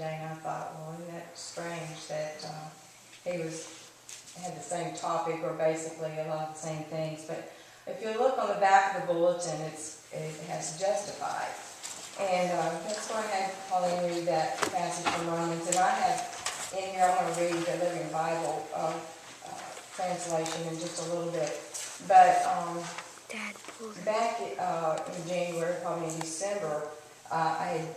today, and I thought, well, isn't that strange that he had the same topic, or basically a lot of the same things. But if you look on the back of the bulletin, it has justified. And that's why I had Pauline read that passage from Romans. And I have in here, I'm going to read the Living Bible translation in just a little bit. But back in January, probably in December, I had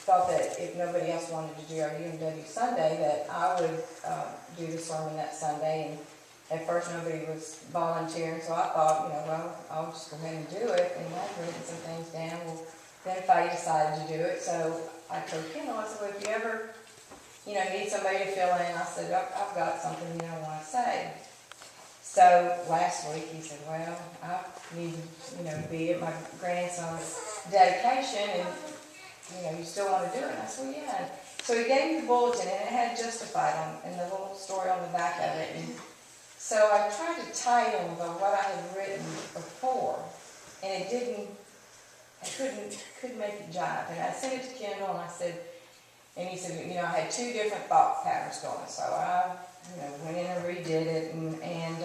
thought that if nobody else wanted to do our UMW Sunday, that I would do the sermon that Sunday. And at first nobody was volunteering, so I thought, well, I'll just go ahead and do it. And I've written some things down. Well, then if I decided to do it, so I told Kendall, I said, well, if you ever, need somebody to fill in, I said, I've got something I want to say. So last week he said, well, I need to be at my grandson's dedication, and you still want to do it? And I said, well, yeah. So he gave me the bulletin, and it had justified and the little story on the back of it. And so I tried to tie in with what I had written before, and it didn't. I couldn't make it jive. And I sent it to Kendall, and I said, and he said, I had two different thought patterns going. So I, went in and redid it, and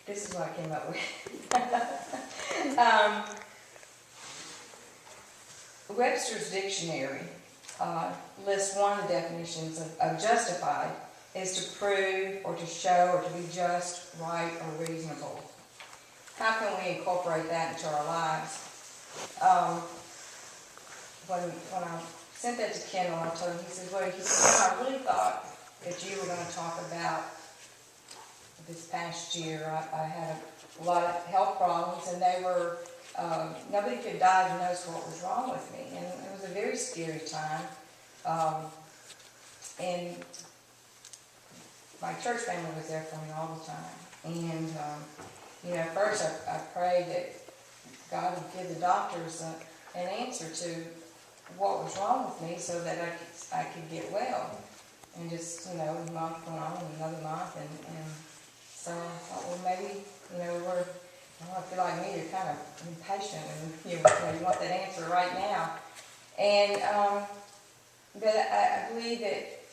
this is what I came up with. Webster's Dictionary lists one of the definitions of justified is to prove or to show or to be just, right, or reasonable. How can we incorporate that into our lives? When I sent that to Kendall, I told him, he said, I really thought that you were going to talk about this past year. I had a lot of health problems, and they were, nobody could diagnose what was wrong with me. And it was a very scary time. And my church family was there for me all the time. And, at first I prayed that God would give the doctors an answer to what was wrong with me so that I could get well. And just, a month went on, and another month, and so I thought, well, maybe, I don't feel like me, you're kind of impatient, and you want that answer right now. And, but I believe that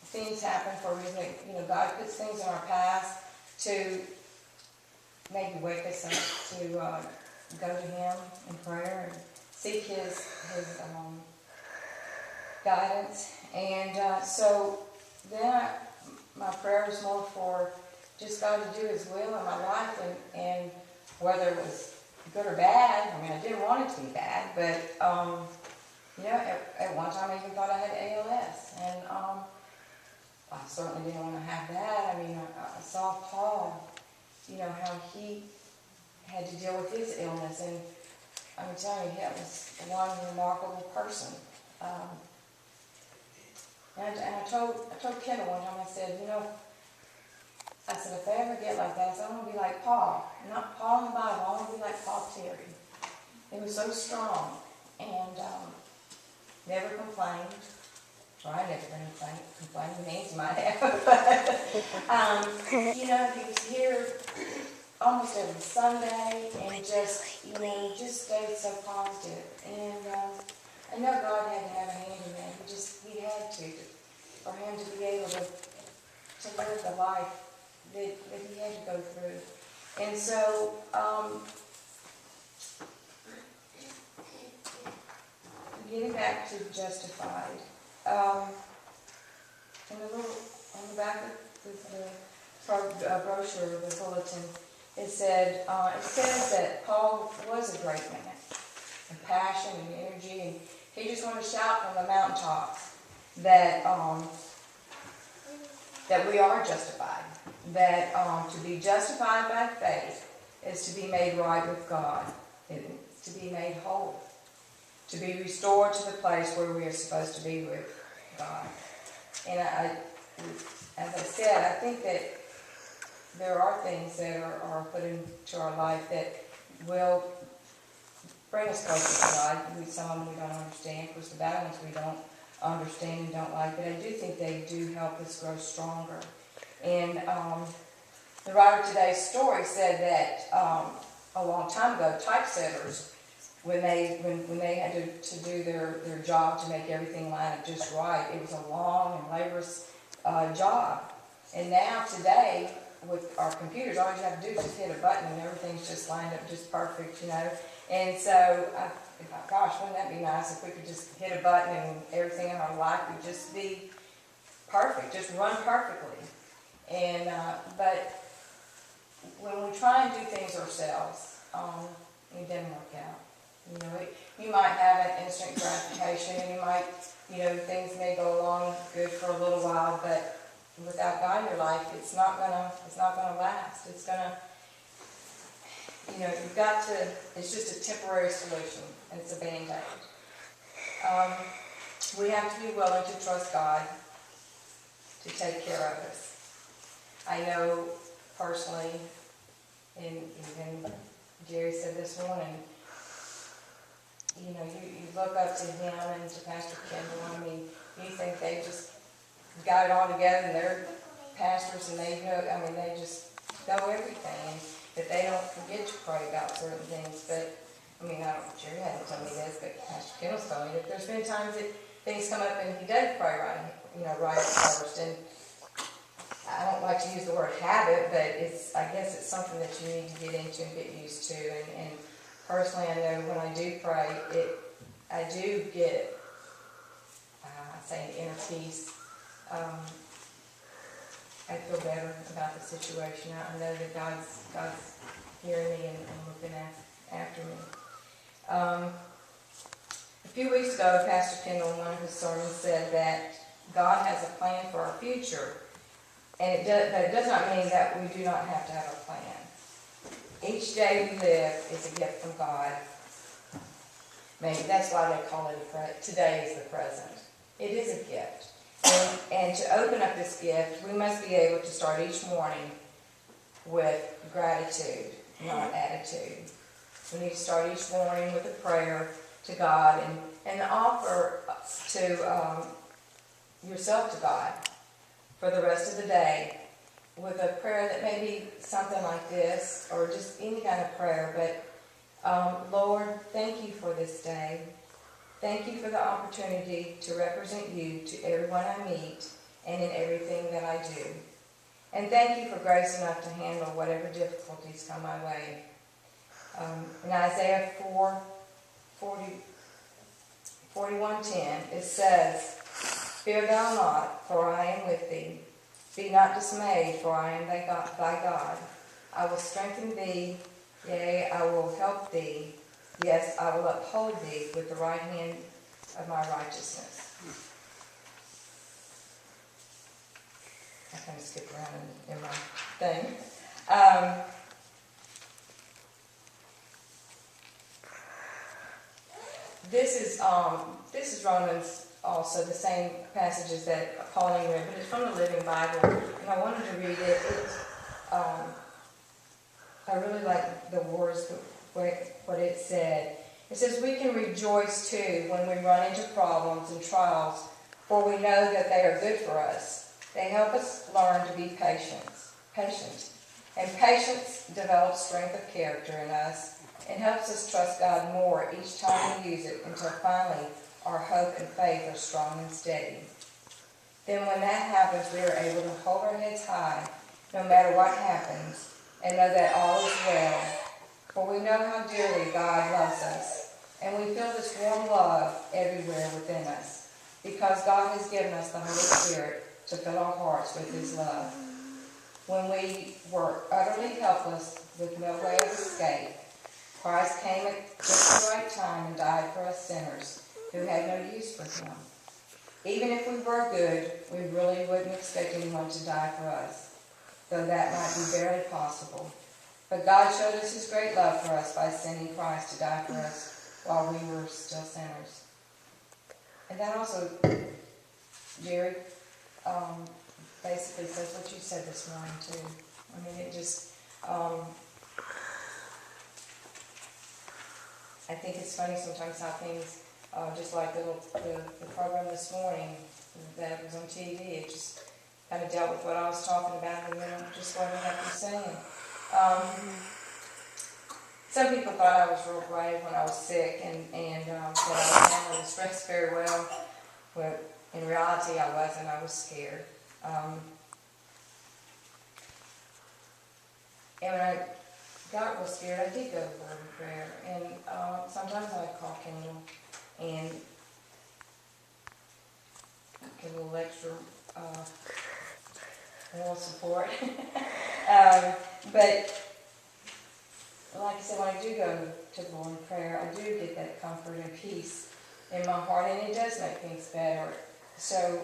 things happen for a reason. God puts things in our past to maybe wake us up to go to Him in prayer and seek His guidance. And so then my prayer was more for just God to do His will in my life, and whether it was good or bad. I didn't want it to be bad, but at one time I even thought I had ALS, and I certainly didn't want to have that. I saw Paul, how he had to deal with his illness, and I'm telling you, he was one remarkable person. And I told Kendall one time, I said, if I ever get like that, I want to be like Paul. Not Paul in the Bible, I want to be like Paul Terry. He was so strong, and never complained. Well, I never complained. The names might have. But, he was here almost every Sunday, and just stayed so positive. And I know God had to have a hand in that. He had to, for him to be able to live the life that he had to go through. And so, getting back to justified, in on the back of the brochure, the bulletin, it says that Paul was a great man, and passion and energy, and he just wanted to shout from the mountaintops that we are justified, that to be justified by faith is to be made right with God, it's to be made whole, to be restored to the place where we are supposed to be with God. And as I said, I think that there are things that are put into our life that will bring us closer to God. Some of them we don't understand. Of course, the bad ones we don't understand and don't like. But I do think they do help us grow stronger. And the writer of today's story said that a long time ago, typesetters when they had to do their job to make everything line up just right, it was a long and laborious job. And now today, with our computers, all you have to do is just hit a button and everything's just lined up just perfect, you know. And so, gosh, wouldn't that be nice if we could just hit a button and everything in our life would just be perfect, just run perfectly. And but when we try and do things ourselves, it doesn't work out. You know, you might have an instant gratification, and you might, you know, things may go along good for a little while, but without God in your life, it's not gonna last. It's gonna, you know, you've got to. It's just a temporary solution, and it's a band-aid. We have to be willing to trust God to take care of us. I know personally, and even Jerry said this morning, you know, you look up to him and to Pastor Kendall. I mean, you think they just got it all together and they're pastors and they know, I mean, they just know everything. That they don't forget to pray about certain things. But, I mean, Jerry hasn't told me this, but Pastor Kendall's told me that there's been times that things come up and he does pray right at first. And I don't like to use the word habit, but I guess it's something that you need to get into and get used to. And personally, I know when I do pray, I do get, an inner peace. I feel better about the situation. I know that God's hearing me and looking after me. A few weeks ago, Pastor Kendall in one of his sermons said that God has a plan for our future, but it does not mean that we do not have to have a plan. Each day we live is a gift from God. Maybe that's why they call it today is the present. It is a gift. And to open up this gift, we must be able to start each morning with gratitude, not attitude. We need to start each morning with a prayer to God and offer to yourself to God for the rest of the day with a prayer that may be something like this, or just any kind of prayer. But Lord, thank you for this day. Thank you for the opportunity to represent you to everyone I meet and in everything that I do. And thank you for grace enough to handle whatever difficulties come my way. In Isaiah 41:10, it says, Fear thou not, for I am with thee. Be not dismayed, for I am thy God. I will strengthen thee, yea, I will help thee. Yes, I will uphold thee with the right hand of my righteousness. I kind of skipped around in my thing. This is Romans, also the same passages that Pauline read, but it's from the Living Bible, and I wanted to read it. I really like the words, what it said. It says, we can rejoice too when we run into problems and trials, for we know that they are good for us. They help us learn to be patient. And patience develops strength of character in us and helps us trust God more each time we use it, until finally our hope and faith are strong and steady. Then when that happens, we are able to hold our heads high no matter what happens and know that all is well. For we know how dearly God loves us, and we feel this warm love everywhere within us, because God has given us the Holy Spirit to fill our hearts with His love. When we were utterly helpless with no way of escape, Christ came at just the right time and died for us sinners who had no use for Him. Even if we were good, we really wouldn't expect anyone to die for us, though that might be barely possible. But God showed us His great love for us by sending Christ to die for us while we were still sinners. And that also, Jerry, basically says what you said this morning too. I mean, it just, I think it's funny sometimes how things, just like the program this morning that was on TV, it just kind of dealt with what I was talking about, and then just what I have been saying. some people thought I was real brave when I was sick and that I was handling the stress very well. But in reality, I wasn't. I was scared. And when I got real scared, I did go to the Lord in prayer. And sometimes I'd call Kendall and get a little extra moral support. But like I said, when I do go to the Lord in prayer, I do get that comfort and peace in my heart, and it does make things better. So,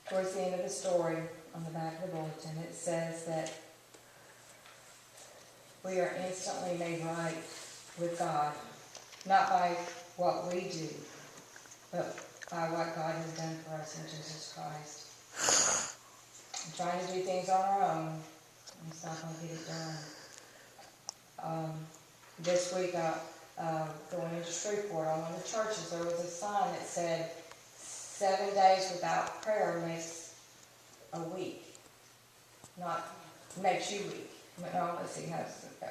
towards the end of the story, on the back of the bulletin, it says that we are instantly made right with God, not by what we do, but by what God has done for us in Jesus Christ. And trying to do things on our own, it's not going to get it done. This week, going into Shreveport, on one of the churches, there was a sign that said, 7 days without prayer makes a week. Not makes you weak. No, let's see how does it go.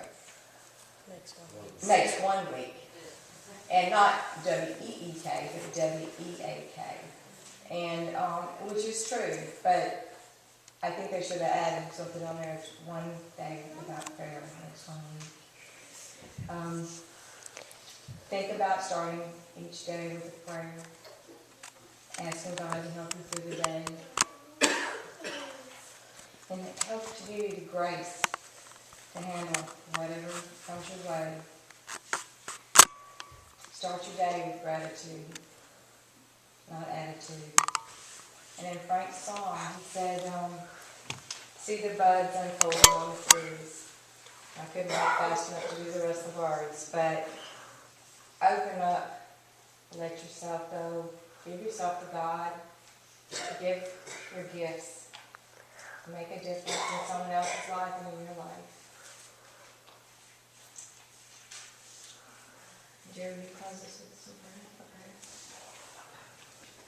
Makes 1 week. And not W-E-E-K, but W-E-A-K. And, which is true, but I think they should have added something on there. 1 day without prayer makes 1 week. Think about starting each day with a prayer. Asking God to help you through the day. And help to give you the grace to handle whatever comes your way. Start your day with gratitude, not attitude. And in Frank's song, he said, see the buds unfolding on the trees. I couldn't walk fast enough to do the rest of the words, but open up, let yourself go. Give yourself to God. Give your gifts. Make a difference in someone else's life and in your life. Jerry, you close this with some prayer?